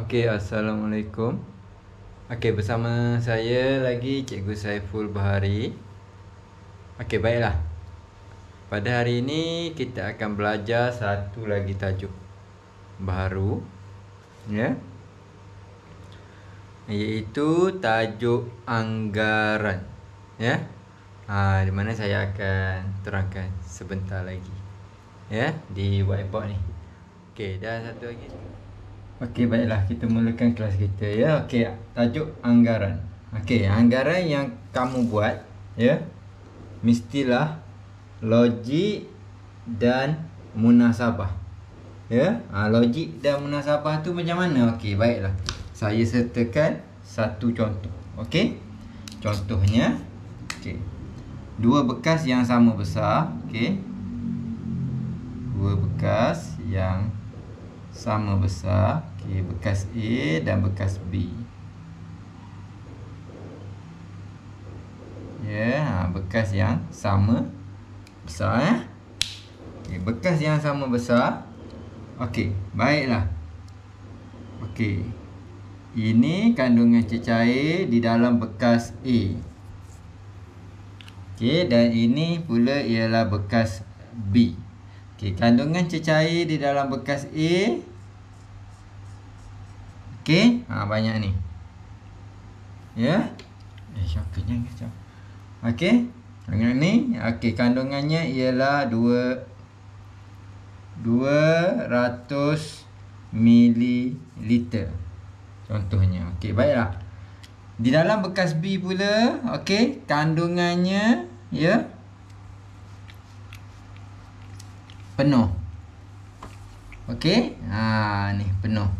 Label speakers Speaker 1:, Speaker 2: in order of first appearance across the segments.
Speaker 1: Okey, Assalamualaikum. Okey, bersama saya lagi Cikgu Saiful Bahari. Okey, baiklah. Pada hari ini kita akan belajar satu lagi tajuk baru, ya. Iaitu tajuk anggaran, ya. Di mana saya akan terangkan sebentar lagi, ya, di whiteboard ni. Okey, dan satu lagi. Okey, baiklah, kita mulakan kelas kita, ya. Okey, tajuk anggaran. Okey, anggaran yang kamu buat, ya, mestilah logik dan munasabah. Ya, logik dan munasabah tu macam mana? Okey, baiklah. Saya sertakan satu contoh. Okey. Contohnya, okey. Dua bekas yang sama besar, okey. Dua bekas yang sama besar, okey, bekas A dan bekas B. Ya, bekas yang sama besar, ya. Okay, bekas yang sama besar. Okey, baiklah. Okey. Ini kandungan cecair di dalam bekas A. Okey, dan ini pula ialah bekas B. Okey, kandungan cecair di dalam bekas A. Okey, banyak ni. Ya. Syoknya kacau. Okey, dengan ni, okey, kandungannya ialah 200 mililiter. Contohnya. Okey, baiklah. Di dalam bekas B pula, okey, kandungannya, ya, penuh. Okey, ni penuh.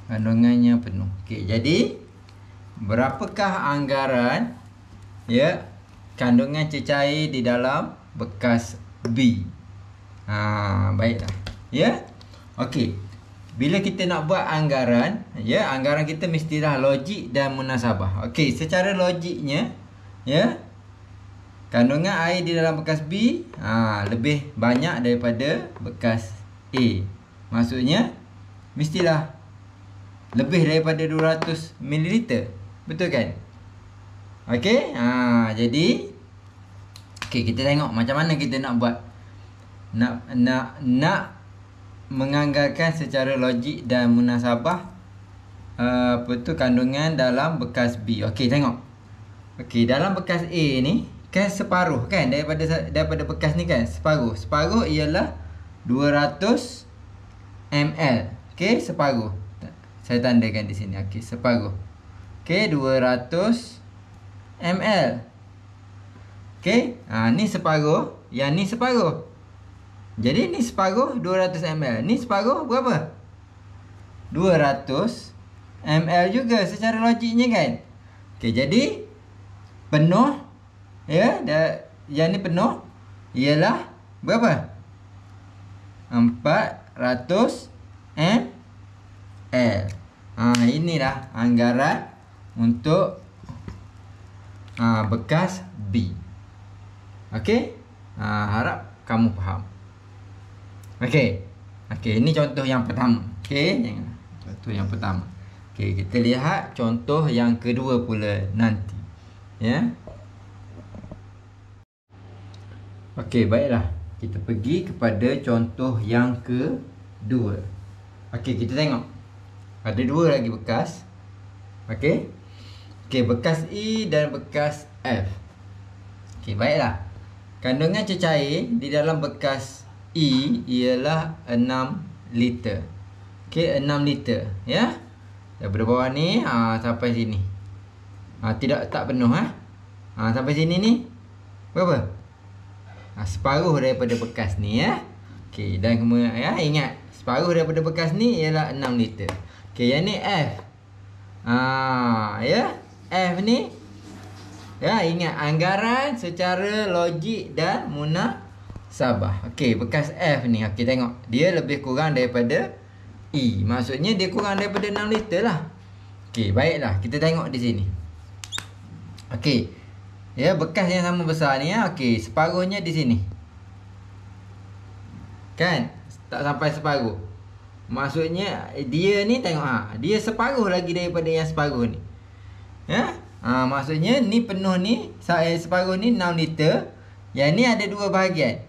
Speaker 1: Kandungannya penuh. Okey, jadi berapakah anggaran, ya, kandungan cecair di dalam bekas B? Baiklah, ya. Okey. Bila kita nak buat anggaran, ya, anggaran kita mestilah logik dan munasabah. Okey, secara logiknya, ya, kandungan air di dalam bekas B lebih banyak daripada bekas A. Maksudnya mestilah lebih daripada 200 ml. Betul kan? Okey, jadi okey, kita tengok macam mana kita nak buat. Nak menganggarkan secara logik dan munasabah kandungan dalam bekas B. Okey, tengok. Okey, dalam bekas A ni kan separuh kan daripada bekas ni kan, separuh ialah 200 ml. Okey, separuh. Saya tandakan di sini. Okey, separuh. Okey, 200 ml. Okey, ni separuh, yang ni separuh. Jadi ni separuh 200 ml. Ni separuh berapa? 200 ml juga secara logiknya kan. Okey, jadi penuh, ya, yang ni penuh ialah berapa? 400 ml. Inilah anggaran untuk bekas B. Okey? Harap kamu faham. Okey. Okey, ini contoh yang pertama. Okey, contoh yang pertama. Okey, kita lihat contoh yang kedua pula nanti. Ya. Okey, baiklah. Kita pergi kepada contoh yang kedua. Okey, kita tengok. Ada dua lagi bekas. Okey. Okey, bekas E dan bekas F. Okey, baiklah. Kandungan cecair di dalam bekas E ialah 6 liter. Okey, 6 liter, ya. Daripada bawah ni sampai sini. Tak penuh, sampai sini ni berapa? Separuh daripada bekas ni, ya. Okey, dan kemudian, ya, ingat separuh daripada bekas ni ialah 6 liter. Okey, yang ni F. Ya, F ni, ya, ingat anggaran secara logik dan munasabah. Okey, bekas F ni, okey, tengok. Dia lebih kurang daripada E. Maksudnya dia kurang daripada 6 liter lah. Okey, baiklah, kita tengok di sini. Okey. Ya, bekas yang sama besar ni, ya. Okey, separuhnya di sini. Kan? Tak sampai separuh. Maksudnya dia ni tengok dia separuh lagi daripada yang separuh ni. Ya? Maksudnya ni penuh ni, separuh ni 6 liter. Yang ni ada 2 bahagian.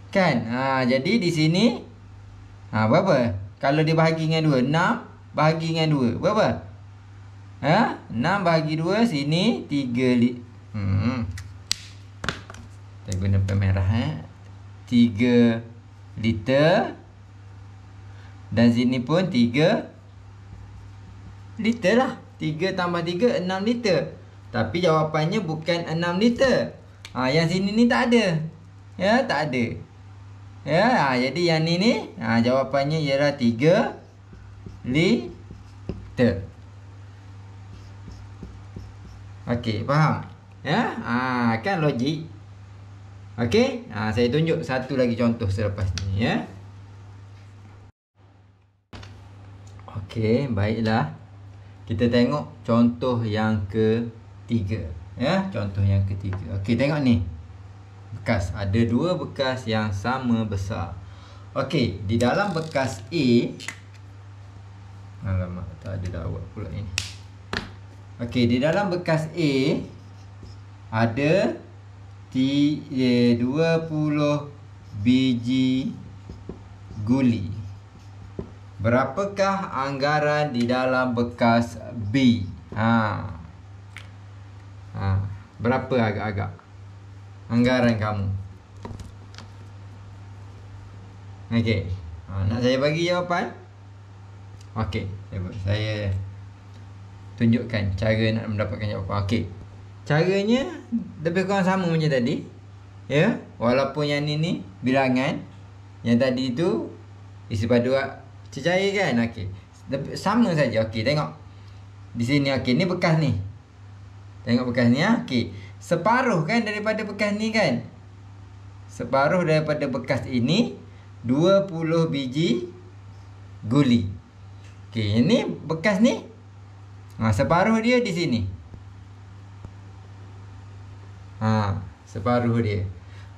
Speaker 1: Kan? Jadi di sini berapa? Kalau dibahagi dengan 2, 6 bahagi dengan 2. Berapa? 6 bahagi 2, sini 3 liter. Kita guna pen merah 3 liter. Dan sini pun 3 liter lah. 3 tambah 3, 6 liter. Tapi jawapannya bukan 6 liter. Yang sini ni tak ada. Ya, tak ada. Ya, jadi yang ni jawapannya ialah 3 liter. Okey, faham? Ya, kan logik. Okey, saya tunjuk satu lagi contoh selepas ni, ya. Okey, baiklah. Kita tengok contoh yang ketiga, ya. Contoh yang ketiga. Okey, tengok ni. Bekas, ada 2 bekas yang sama besar. Okey, di dalam bekas A, alamak, tak ada dakwah pula ini. Okey, di dalam bekas A ada 20 biji guli. Berapakah anggaran di dalam bekas B? Berapa agak-agak anggaran kamu? Okey, nak saya bagi jawapan? Okey, saya tunjukkan cara nak mendapatkan jawapan. Okey, caranya lebih kurang sama macam tadi, ya. Walaupun yang ni bilangan, yang tadi tu isi paduan cecair kan. Okey, sama saja. Okey, tengok di sini. Okey, ni bekas ni. Tengok bekas ni. Okey, separuh kan daripada bekas ni kan. Separuh daripada bekas ini 20 biji guli. Okey, ini bekas ni. Separuh dia di sini. Separuh dia.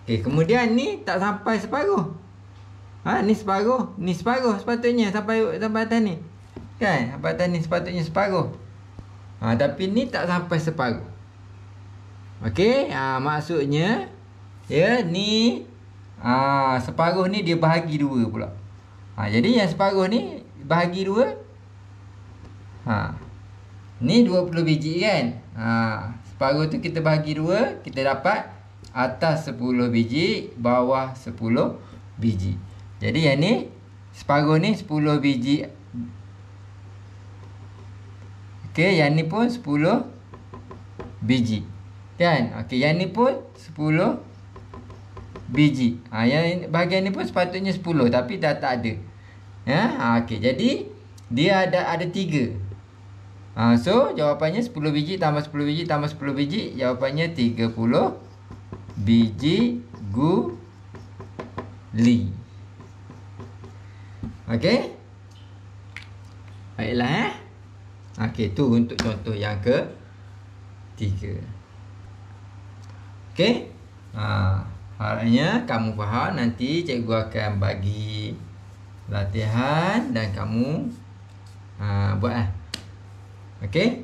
Speaker 1: Okey, kemudian ni tak sampai separuh. Ni separuh, ni separuh sepatutnya sampai atas ni. Kan? Sampai atas ni sepatutnya separuh. Tapi ni tak sampai separuh. Okey, maksudnya ya ni separuh ni dia bahagi 2 pula. Jadi yang separuh ni bahagi 2. Ni 20 biji kan. Separuh tu kita bahagi 2, kita dapat atas 10 biji, bawah 10 biji. Jadi yang ni separuh ni 10 biji. Okey, yang ni pun 10 biji. Kan? Okey, yang ni pun 10 biji. Yang bahagian ni pun sepatutnya 10, tapi dah tak ada. Ya, okey. Jadi dia ada 3. So jawapannya 10 biji tambah 10 biji tambah 10 biji, jawapannya 30 biji guli. Okey. Baiklah. Okey, tu untuk contoh yang ke-3. Okey. Harapnya kamu faham. Nanti cikgu akan bagi latihan dan kamu buat Okey.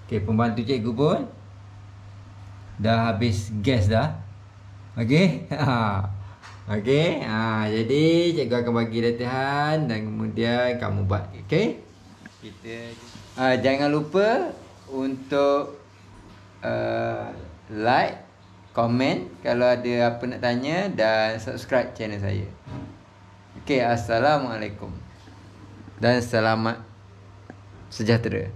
Speaker 1: Okey, pembantu cikgu pun dah habis gas dah. Okey. Okey. Jadi cikgu akan bagi latihan dan kemudian kamu buat. Okey. Jangan lupa untuk like, komen kalau ada apa nak tanya, dan subscribe channel saya. Okey, assalamualaikum dan selamat sejahtera.